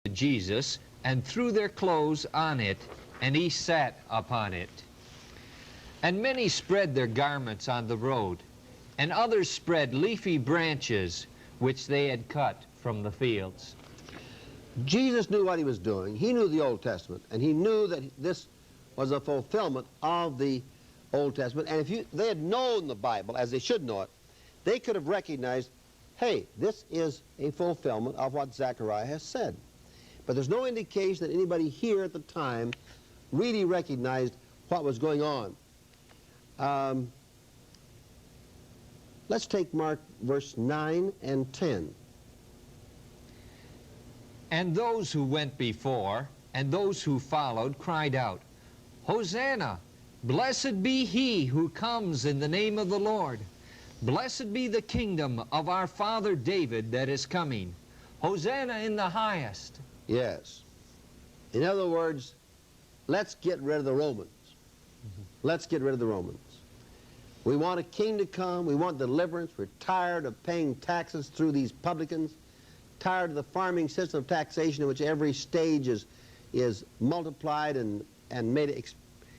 Jesus, and threw their clothes on it, and he sat upon it. And many spread their garments on the road, and others spread leafy branches which they had cut from the fields. Jesus knew what he was doing. He knew the Old Testament, and he knew that this was a fulfillment of the Old Testament. And if they had known the Bible as they should know it, they could have recognized, hey, this is a fulfillment of what Zechariah has said. But there's no indication that anybody here at the time really recognized what was going on. Let's take Mark verse 9 and 10. And those who went before and those who followed cried out, Hosanna! Blessed be he who comes in the name of the Lord. Blessed be the kingdom of our father David that is coming. Hosanna in the highest. Yes. In other words, let's get rid of the Romans. Let's get rid of the Romans. We want a king to come. We want deliverance. We're tired of paying taxes through these publicans. Tired of the farming system of taxation in which every stage is multiplied and made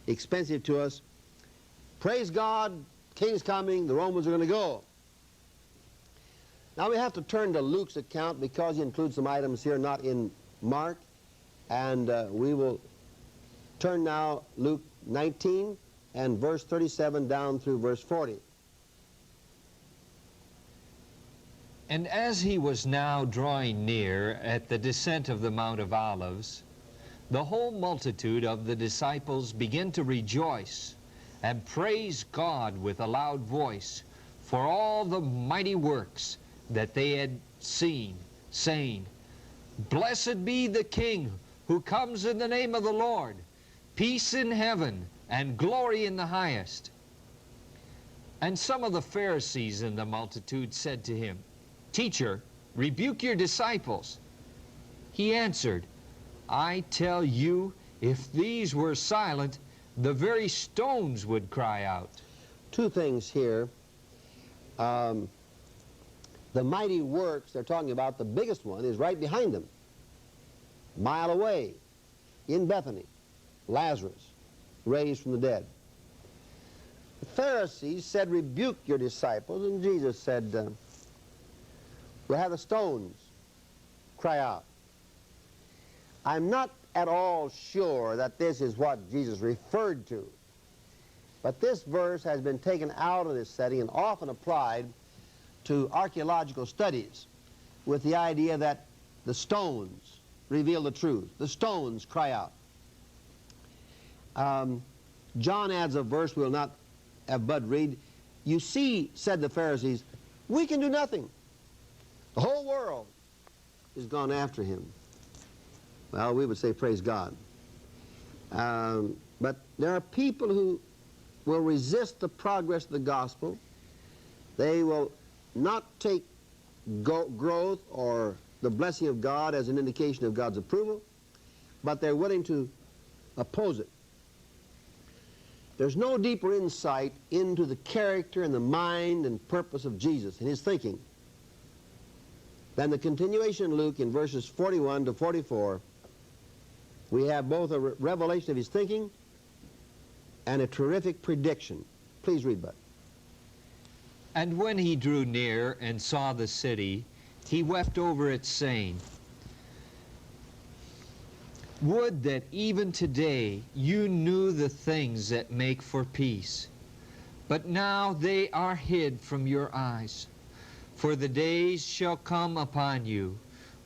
expensive to us. Praise God, king's coming, the Romans are going to go. Now we have to turn to Luke's account because he includes some items here not in Mark. And we will turn now Luke 19 and verse 37 down through verse 40. And as he was now drawing near at the descent of the Mount of Olives, the whole multitude of the disciples began to rejoice and praise God with a loud voice for all the mighty works that they had seen, saying, Blessed be the King who comes in the name of the Lord, peace in heaven and glory in the highest. And some of the Pharisees in the multitude said to him, Teacher, rebuke your disciples. He answered, I tell you, if these were silent, the very stones would cry out. Two things here. The mighty works they're talking about, the biggest one is right behind them. A mile away, in Bethany, Lazarus, raised from the dead. The Pharisees said, rebuke your disciples, and Jesus said, we'll have the stones cry out. I'm not at all sure that this is what Jesus referred to, but this verse has been taken out of this setting and often applied to archaeological studies with the idea that the stones reveal the truth. The stones cry out. John adds a verse we'll not have Bud read. You see, said the Pharisees, we can do nothing. The whole world has gone after him. Well, we would say praise God. But there are people who will resist the progress of the gospel. They will not take growth or the blessing of God as an indication of God's approval, but they're willing to oppose it. There's no deeper insight into the character and the mind and purpose of Jesus and his thinking than the continuation in Luke in verses 41 to 44. We have both a revelation of his thinking and a terrific prediction. Please read, Bud. And when he drew near and saw the city, he wept over it, saying, Would that even today you knew the things that make for peace, but now they are hid from your eyes. For the days shall come upon you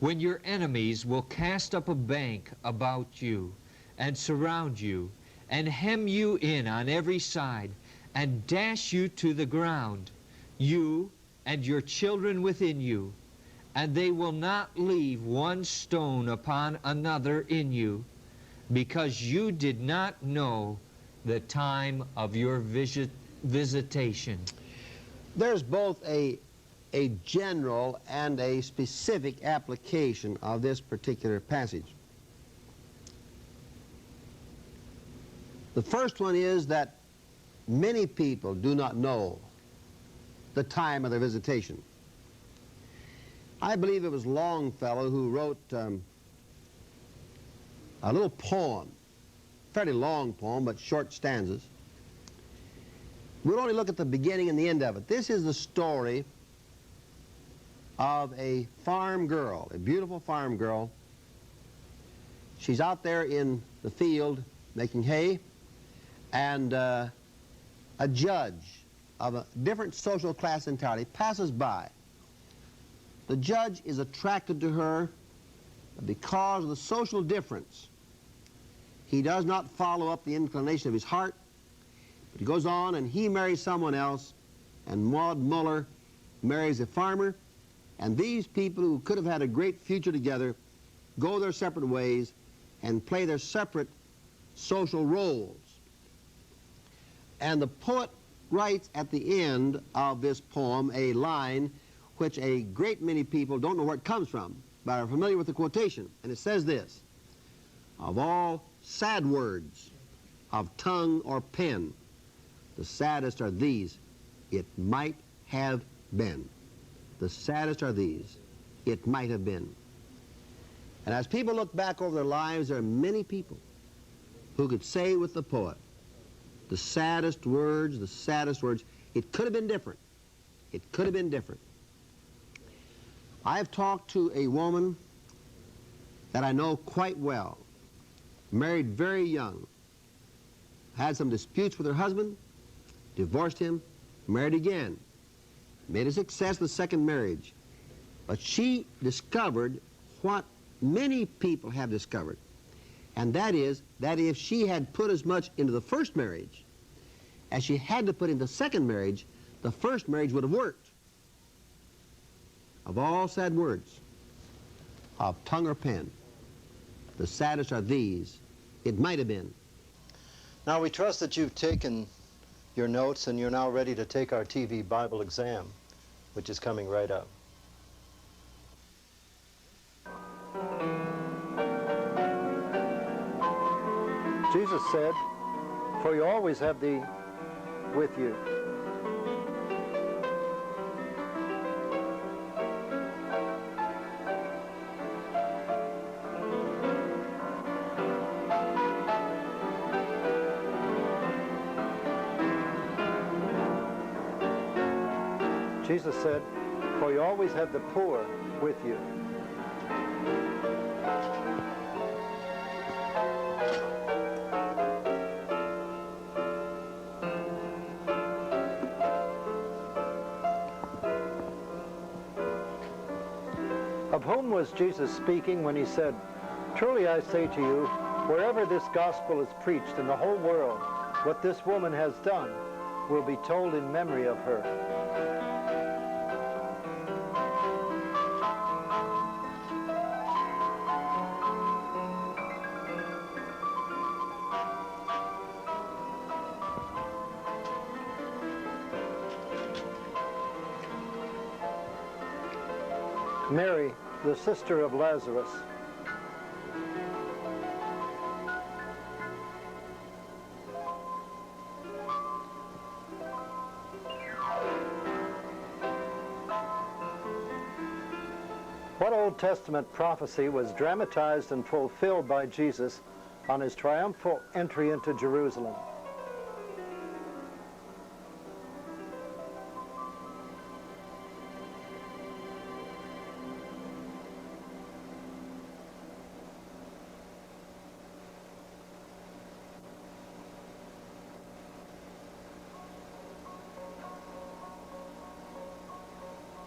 when your enemies will cast up a bank about you and surround you and hem you in on every side and dash you to the ground, you and your children within you, and they will not leave one stone upon another in you, because you did not know the time of your visitation. There's both a general and a specific application of this particular passage. The first one is that many people do not know the time of their visitation. I believe it was Longfellow who wrote a little poem, fairly long poem, but short stanzas. We'll only look at the beginning and the end of it. This is the story of a farm girl, a beautiful farm girl. She's out there in the field making hay, and a judge of a different social class entirely passes by. The judge is attracted to her because of the social difference. He does not follow up the inclination of his heart, but he goes on and he marries someone else, and Maud Muller marries a farmer, and these people who could have had a great future together go their separate ways and play their separate social roles. And the poet writes at the end of this poem a line which a great many people don't know where it comes from, but are familiar with the quotation. And it says this: "Of all sad words of tongue or pen, the saddest are these, it might have been." The saddest are these, it might have been. And as people look back over their lives, there are many people who could say with the poet, the saddest words, it could have been different. It could have been different. I've talked to a woman that I know quite well, married very young, had some disputes with her husband, divorced him, married again, made a success of the second marriage. But she discovered what many people have discovered, and that is that if she had put as much into the first marriage as she had to put into the second marriage, the first marriage would have worked. Of all sad words of tongue or pen, the saddest are these, it might have been. Now we trust that you've taken your notes and you're now ready to take our TV Bible exam, which is coming right up. Jesus said, "For you always have thee with you." Jesus said, "For you always have the poor with you." Of whom was Jesus speaking when he said, "Truly I say to you, wherever this gospel is preached in the whole world, what this woman has done will be told in memory of her." Mary, the sister of Lazarus. What Old Testament prophecy was dramatized and fulfilled by Jesus on his triumphal entry into Jerusalem?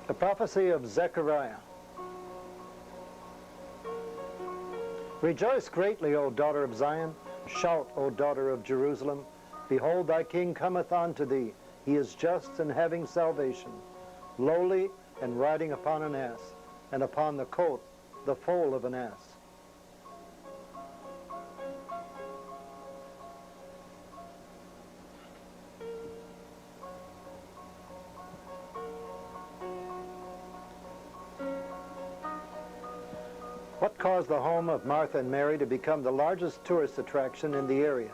The prophecy of Zechariah. Rejoice greatly, O daughter of Zion. Shout, O daughter of Jerusalem. Behold, thy king cometh unto thee. He is just and having salvation, lowly and riding upon an ass, and upon the colt, the foal of an ass. What caused the home of Martha and Mary to become the largest tourist attraction in the area?